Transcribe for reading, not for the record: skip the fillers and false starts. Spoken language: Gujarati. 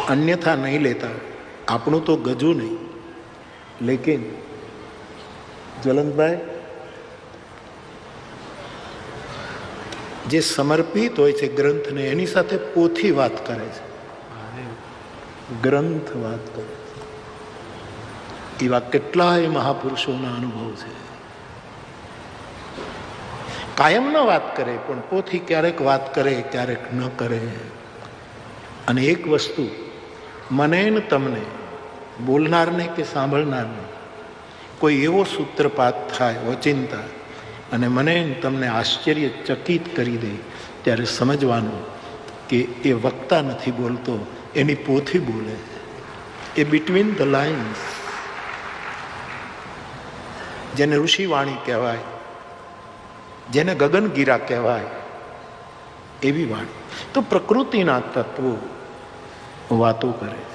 અન્યથા નહીં લેતા. આપણું તો ગજું નહીં, લેકિન જ્વલંતભાઈ, જે સમર્પિત હોય છે ગ્રંથને, એની સાથે પોથી વાત કરે છે, ગ્રંથ વાત કરે છે. એવા કેટલાય મહાપુરુષોના અનુભવ છે. કાયમ ન વાત કરે, પણ પોથી ક્યારેક વાત કરે, ક્યારેક ન કરે. અને એક વસ્તુ મને ને તમને, બોલનારને કે સાંભળનારને, કોઈ એવો સૂત્રપાત થાય ઓચિંતા અને મને તમને આશ્ચર્યચકિત કરી દે, ત્યારે સમજવાનું કે એ વક્તા નથી બોલતો, એની પોથી બોલે. એ બિટવીન ધ લાઇન્સ, જેને ઋષિવાણી કહેવાય, જેને ગગનગીરા કહેવાય, એવી વાણી. તો પ્રકૃતિના તત્વો વાતો કરે.